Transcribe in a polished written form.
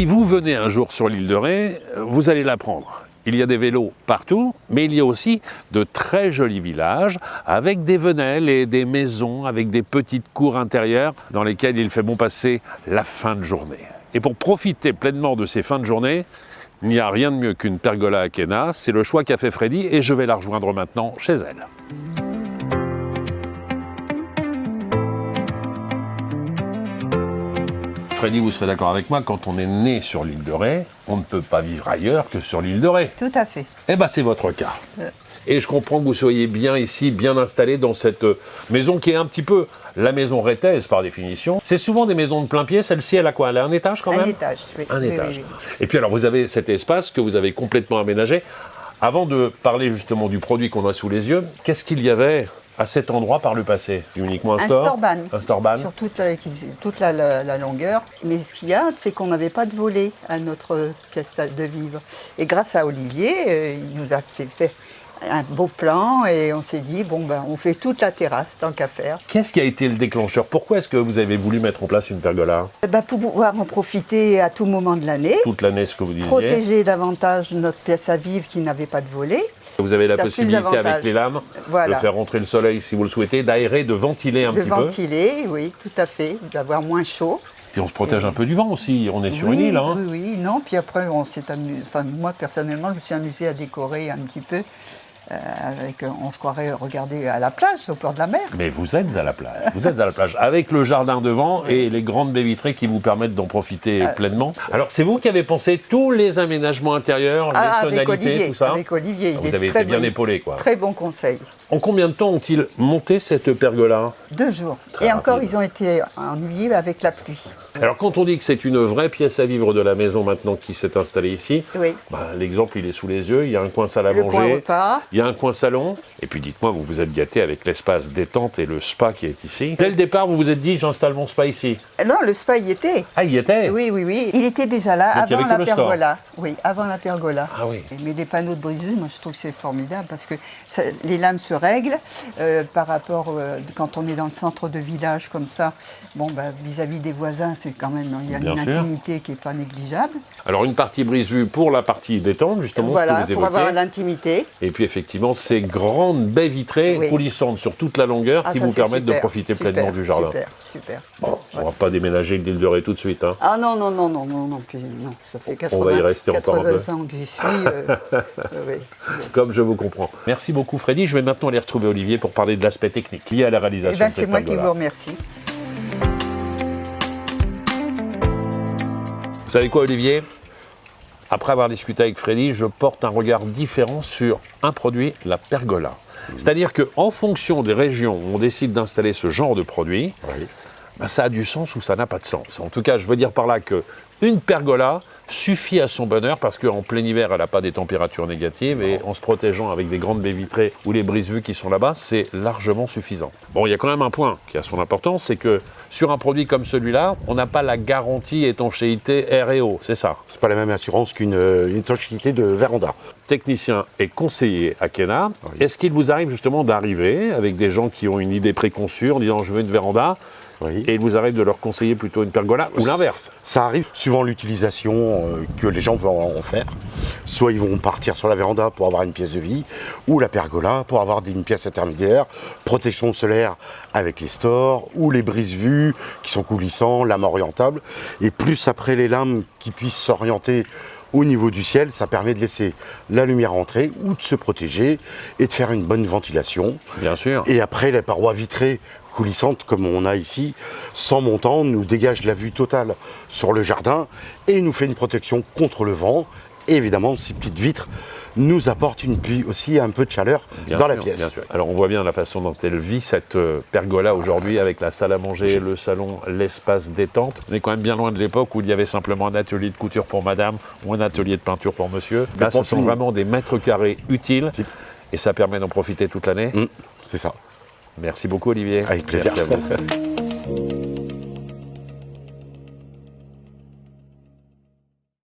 Si vous venez un jour sur l'île de Ré, vous allez l'apprendre. Il y a des vélos partout, mais il y a aussi de très jolis villages avec des venelles et des maisons avec des petites cours intérieures dans lesquelles il fait bon passer la fin de journée. Et pour profiter pleinement de ces fins de journée, il n'y a rien de mieux qu'une pergola à Kéna. C'est le choix qu'a fait Freddy et je vais la rejoindre maintenant chez elle. Freddy, vous serez d'accord avec moi, quand on est né sur l'île de Ré, on ne peut pas vivre ailleurs que sur l'île de Ré. Tout à fait. Eh bien, c'est votre cas. Et je comprends que vous soyez bien ici, bien installé dans cette maison qui est un petit peu la maison rétaise par définition. C'est souvent des maisons de plein pied. Celle-ci, elle a quoi? Elle a un étage quand même? Un étage, oui. Un étage. Oui. Et puis alors, vous avez cet espace que vous avez complètement aménagé. Avant de parler justement du produit qu'on a sous les yeux, qu'est-ce qu'il y avait à cet endroit par le passé? Uniquement un store? Un store-ban. Sur toute la longueur. Mais ce qu'il y a, c'est qu'on n'avait pas de volet à notre pièce de vivre. Et grâce à Olivier, il nous a fait un beau plan et on s'est dit, bon ben, on fait toute la terrasse, tant qu'à faire. Qu'est-ce qui a été le déclencheur? Pourquoi est-ce que vous avez voulu mettre en place une pergola? Pour pouvoir en profiter à tout moment de l'année. Toute l'année, ce que vous disiez. Protéger davantage notre pièce à vivre qui n'avait pas de volet. Vous avez la possibilité avec les lames de faire rentrer le soleil si vous le souhaitez, d'aérer, de ventiler un petit peu. De ventiler, oui, tout à fait, d'avoir moins chaud. Puis on se protège un peu du vent aussi, on est sur une île. Hein. Oui, non, puis après on s'est amusé, enfin moi personnellement je me suis amusée à décorer un petit peu. On se croirait regarder à la plage, au bord de la mer. Mais vous êtes à la plage, avec le jardin devant et les grandes baies vitrées qui vous permettent d'en profiter pleinement. Alors c'est vous qui avez pensé tous les aménagements intérieurs, les tonalités, tout ça? Avec Olivier, vous avez été bien épaulé, quoi. Très bon conseil. En combien de temps ont-ils monté cette pergola? 2 jours. Très et rapide. encore, ils ont été ennuyés avec la pluie. Alors quand on dit que c'est une vraie pièce à vivre de la maison maintenant qui s'est installée ici, l'exemple il est sous les yeux, il y a un coin salle à manger, il y a un coin salon, et puis dites-moi, vous vous êtes gâté avec l'espace détente et le spa qui est ici. Dès le départ, vous vous êtes dit, j'installe mon spa ici? Non, le spa y était. Ah, il y était? Oui. Il était déjà là, donc, avant la pergola. Oui, avant la pergola. Ah oui. Mais les panneaux de brise-vue, moi je trouve que c'est formidable parce que les lames se règlent par rapport, quand on est dans le centre de village comme ça, vis-à-vis des voisins, c'est quand même, il y a une intimité qui n'est pas négligeable. Alors une partie brise-vue pour la partie détente, justement, ce que vous évoquez. Pour avoir l'intimité. Et puis effectivement, ces grandes baies vitrées coulissantes sur toute la longueur qui vous permettent de profiter pleinement du jardin. Super. Bon, on ne va pas déménager l'île de Ré tout de suite. Hein. Ah non, ça fait 80, on va y rester encore un peu. Ans que j'y suis. Comme je vous comprends. Merci beaucoup Freddy. Je vais maintenant aller retrouver Olivier pour parler de l'aspect technique lié à la réalisation de cette pergola. C'est moi qui vous remercie. Vous savez quoi Olivier? Après avoir discuté avec Freddy, je porte un regard différent sur un produit, la pergola. C'est-à-dire qu'en fonction des régions où on décide d'installer ce genre de produit, ça a du sens ou ça n'a pas de sens. En tout cas, je veux dire par là qu'une pergola suffit à son bonheur parce qu'en plein hiver, elle n'a pas des températures négatives et en se protégeant avec des grandes baies vitrées ou les brise-vues qui sont là-bas, c'est largement suffisant. Bon, il y a quand même un point qui a son importance, c'est que sur un produit comme celui-là, on n'a pas la garantie étanchéité air et eau, c'est ça? C'est pas la même assurance qu'une étanchéité de véranda. Technicien et conseiller à Kéna, est-ce qu'il vous arrive justement d'arriver avec des gens qui ont une idée préconçue en disant je veux une véranda? Et il vous arrive de leur conseiller plutôt une pergola ou l'inverse? Ça arrive suivant l'utilisation que les gens vont en faire. Soit ils vont partir sur la véranda pour avoir une pièce de vie, ou la pergola pour avoir une pièce intermédiaire, protection solaire avec les stores, ou les brise-vues qui sont coulissants, lames orientables. Et plus après les lames qui puissent s'orienter au niveau du ciel, ça permet de laisser la lumière entrer ou de se protéger et de faire une bonne ventilation. Bien sûr. Et après, les parois vitrées coulissantes comme on a ici, sans montant, nous dégage la vue totale sur le jardin et nous fait une protection contre le vent. Et évidemment, ces petites vitres nous apportent aussi un peu de chaleur dans la pièce. Bien sûr. Alors on voit bien la façon dont elle vit cette pergola aujourd'hui avec la salle à manger, le salon, l'espace détente. On est quand même bien loin de l'époque où il y avait simplement un atelier de couture pour madame ou un atelier de peinture pour monsieur. Là, ce sont vraiment des mètres carrés utiles et ça permet d'en profiter toute l'année. C'est ça. Merci beaucoup Olivier. Avec plaisir. Merci à vous.